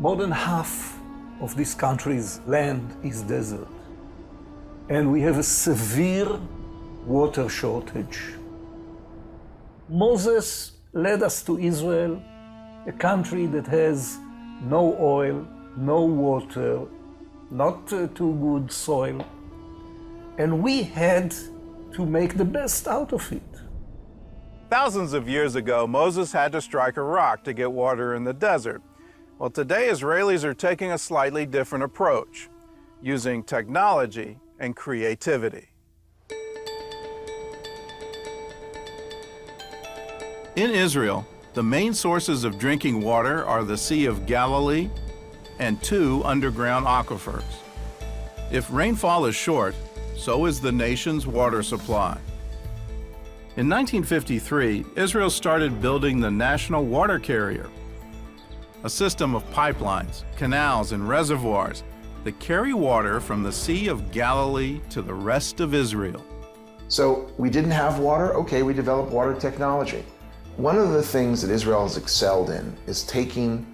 More than half of this country's land is desert. And we have a severe water shortage. Moses led us to Israel, a country that has no oil, no water, not too good soil. And we had to make the best out of it. Thousands of years ago, Moses had to strike a rock to get water in the desert. Well, today Israelis are taking a slightly different approach, using technology and creativity. In Israel, the main sources of drinking water are the Sea of Galilee and 2 underground aquifers. If rainfall is short, so is the nation's water supply. In 1953, Israel started building the national water carrier, a system of pipelines, canals, and reservoirs that carry water from the Sea of Galilee to the rest of Israel. So we didn't have water? Okay, we developed water technology. One of the things that Israel has excelled in is taking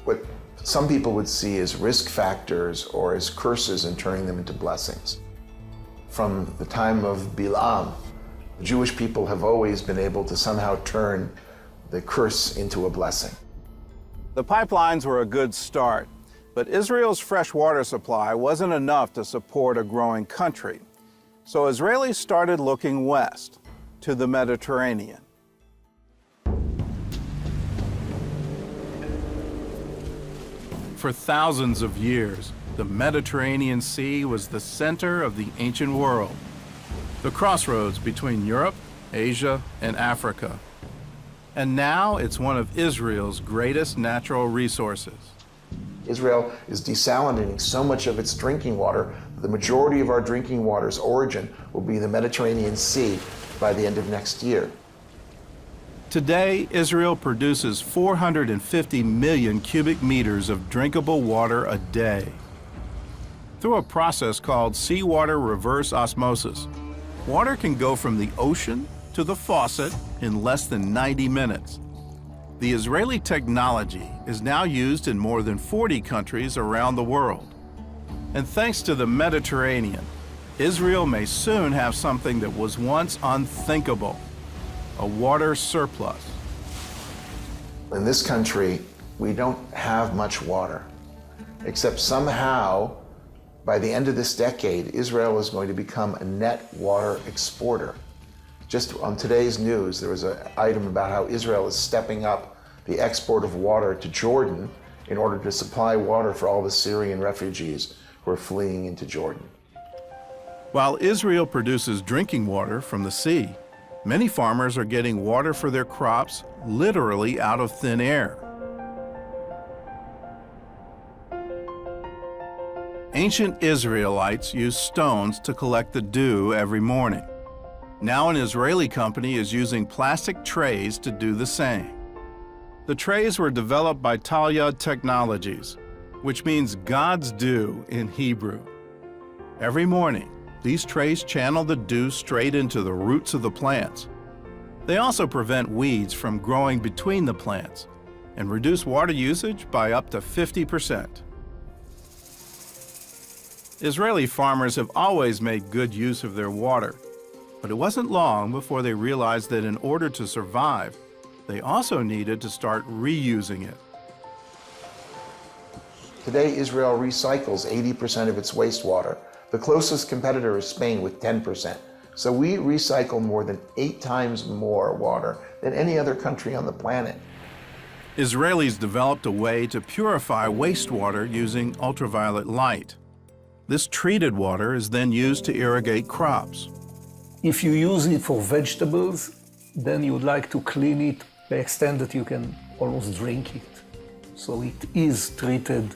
what some people would see as risk factors or as curses and turning them into blessings. From the time of Bilam, the Jewish people have always been able to somehow turn the curse into a blessing. The pipelines were a good start, but Israel's fresh water supply wasn't enough to support a growing country. So Israelis started looking west, to the Mediterranean. For thousands of years, the Mediterranean Sea was the center of the ancient world, the crossroads between Europe, Asia, and Africa. And now it's one of Israel's greatest natural resources. Israel is desalinating so much of its drinking water, the majority of our drinking water's origin will be the Mediterranean Sea by the end of next year. Today, Israel produces 450 million cubic meters of drinkable water a day. Through a process called seawater reverse osmosis, water can go from the ocean to the faucet in less than 90 minutes. The Israeli technology is now used in more than 40 countries around the world. And thanks to the Mediterranean, Israel may soon have something that was once unthinkable: a water surplus. In this country, we don't have much water, except somehow, by the end of this decade, Israel is going to become a net water exporter. Just on today's news, there was an item about how Israel is stepping up the export of water to Jordan in order to supply water for all the Syrian refugees who are fleeing into Jordan. While Israel produces drinking water from the sea, many farmers are getting water for their crops literally out of thin air. Ancient Israelites used stones to collect the dew every morning. Now an Israeli company is using plastic trays to do the same. The trays were developed by Talyad Technologies, which means God's dew in Hebrew. Every morning, these trays channel the dew straight into the roots of the plants. They also prevent weeds from growing between the plants and reduce water usage by up to 50%. Israeli farmers have always made good use of their water, but it wasn't long before they realized that in order to survive, they also needed to start reusing it. Today, Israel recycles 80% of its wastewater. The closest competitor is Spain with 10%. So we recycle more than 8 times more water than any other country on the planet. Israelis developed a way to purify wastewater using ultraviolet light. This treated water is then used to irrigate crops. If you use it for vegetables, then you would like to clean it to the extent that you can almost drink it. So it is treated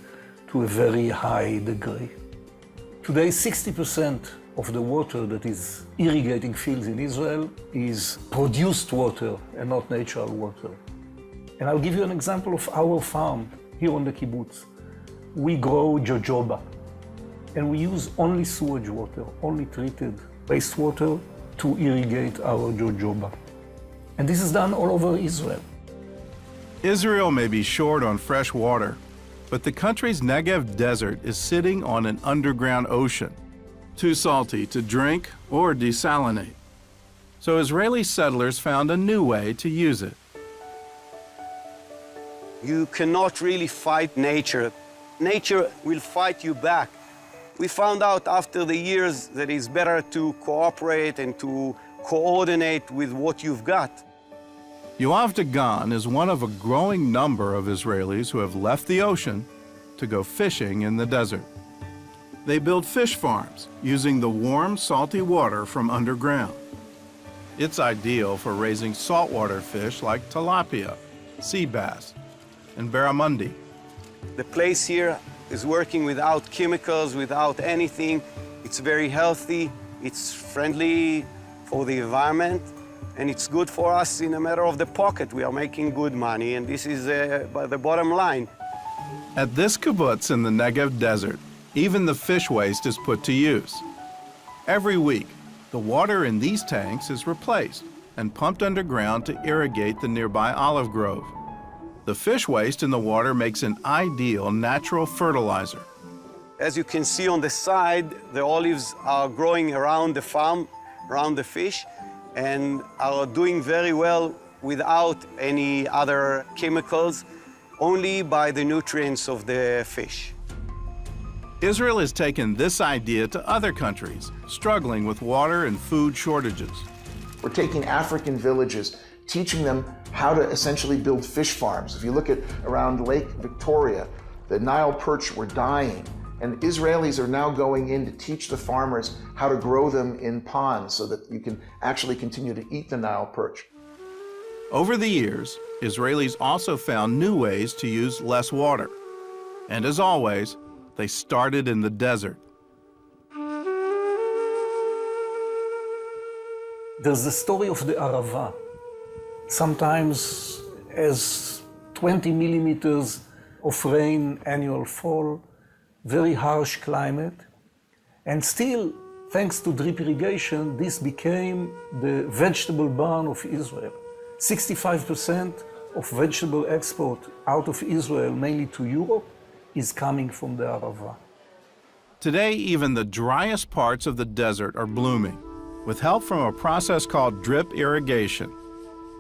to a very high degree. Today, 60% of the water that is irrigating fields in Israel is produced water and not natural water. And I'll give you an example of our farm here on the kibbutz. We grow jojoba, and we use only sewage water, only treated wastewater to irrigate our jojoba. And this is done all over Israel. Israel may be short on fresh water, but the country's Negev desert is sitting on an underground ocean, too salty to drink or desalinate. So Israeli settlers found a new way to use it. You cannot really fight nature. Nature will fight you back. We found out after the years that it's better to cooperate and to coordinate with what you've got. Yoav Dagan is one of a growing number of Israelis who have left the ocean to go fishing in the desert. They build fish farms using the warm, salty water from underground. It's ideal for raising saltwater fish like tilapia, sea bass, and barramundi. The place here is working without chemicals, without anything. It's very healthy, it's friendly for the environment, and it's good for us in a matter of the pocket. We are making good money, and this is the bottom line. At this kibbutz in the Negev desert, even the fish waste is put to use. Every week, the water in these tanks is replaced and pumped underground to irrigate the nearby olive grove. The fish waste in the water makes an ideal natural fertilizer. As you can see on the side, the olives are growing around the farm, around the fish, and are doing very well without any other chemicals, only by the nutrients of the fish. Israel has taken this idea to other countries struggling with water and food shortages. We're taking African villages, teaching them how to essentially build fish farms. If you look at around Lake Victoria, the Nile perch were dying, and Israelis are now going in to teach the farmers how to grow them in ponds so that you can actually continue to eat the Nile perch. Over the years, Israelis also found new ways to use less water. And as always, they started in the desert. There's the story of the Arava. Sometimes as 20 millimeters of rain annual fall, very harsh climate, and still, thanks to drip irrigation, this became the vegetable barn of Israel. 65% of vegetable export out of Israel, mainly to Europe, is coming from the Arava. Today, even the driest parts of the desert are blooming, with help from a process called drip irrigation.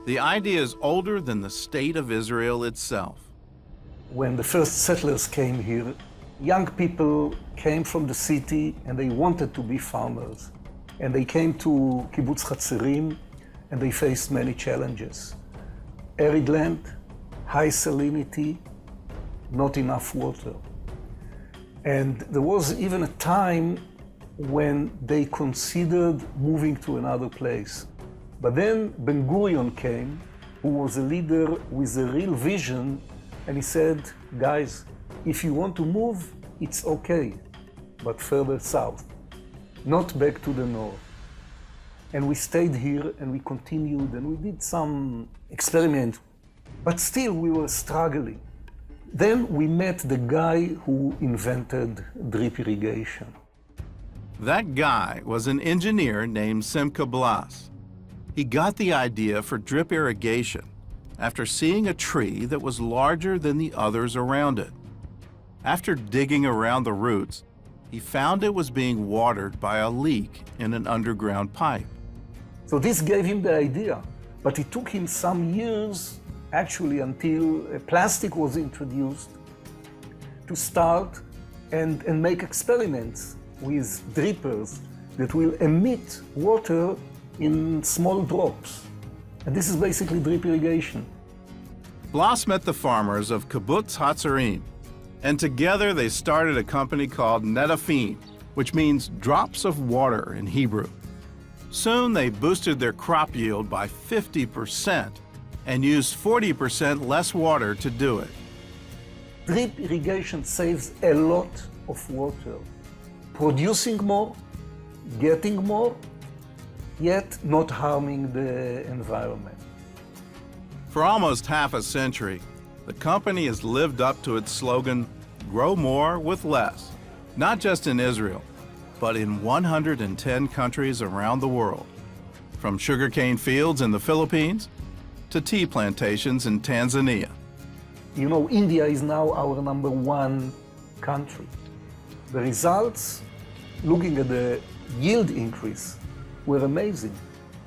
The idea is older than the state of Israel itself. When the first settlers came here, young people came from the city and they wanted to be farmers. And they came to Kibbutz Hatzerim and they faced many challenges. Arid land, high salinity, not enough water. And there was even a time when they considered moving to another place. But then Ben-Gurion came, who was a leader with a real vision, and he said, guys, if you want to move, it's okay, but further south, not back to the north. And we stayed here and we continued and we did some experiments, but still we were struggling. Then we met the guy who invented drip irrigation. That guy was an engineer named Simcha Blas. He got the idea for drip irrigation after seeing a tree that was larger than the others around it. After digging around the roots, he found it was being watered by a leak in an underground pipe. So this gave him the idea, but it took him some years, actually until plastic was introduced, to start and make experiments with drippers that will emit water in small drops. And this is basically drip irrigation. Blas met the farmers of Kibbutz Hatzerim, and together they started a company called Netafim, which means drops of water in Hebrew. Soon they boosted their crop yield by 50% and used 40% less water to do it. Drip irrigation saves a lot of water, producing more, getting more, yet not harming the environment. For almost half a century, the company has lived up to its slogan, grow more with less, not just in Israel, but in 110 countries around the world, from sugarcane fields in the Philippines to tea plantations in Tanzania. You know, India is now our #1 country. The results, looking at the yield increase, were amazing.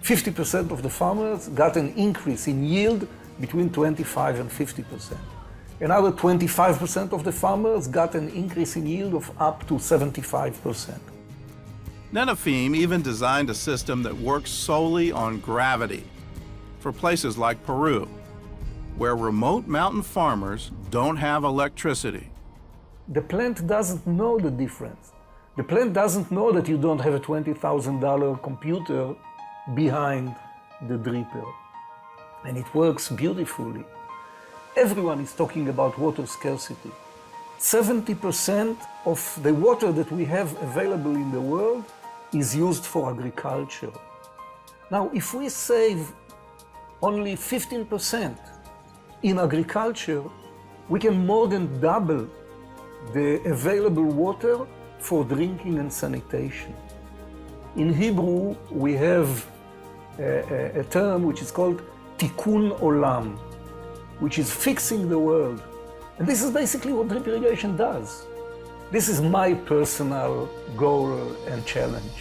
50% of the farmers got an increase in yield between 25 and 50%. Another 25% of the farmers got an increase in yield of up to 75%. Nenafim even designed a system that works solely on gravity for places like Peru, where remote mountain farmers don't have electricity. The plant doesn't know the difference. The plant doesn't know that you don't have a $20,000 computer behind the dripper. And it works beautifully. Everyone is talking about water scarcity. 70% of the water that we have available in the world is used for agriculture. Now, if we save only 15% in agriculture, we can more than double the available water for drinking and sanitation. In Hebrew, we have a term which is called tikkun olam, which is fixing the world. And this is basically what drip irrigation does. This is my personal goal and challenge.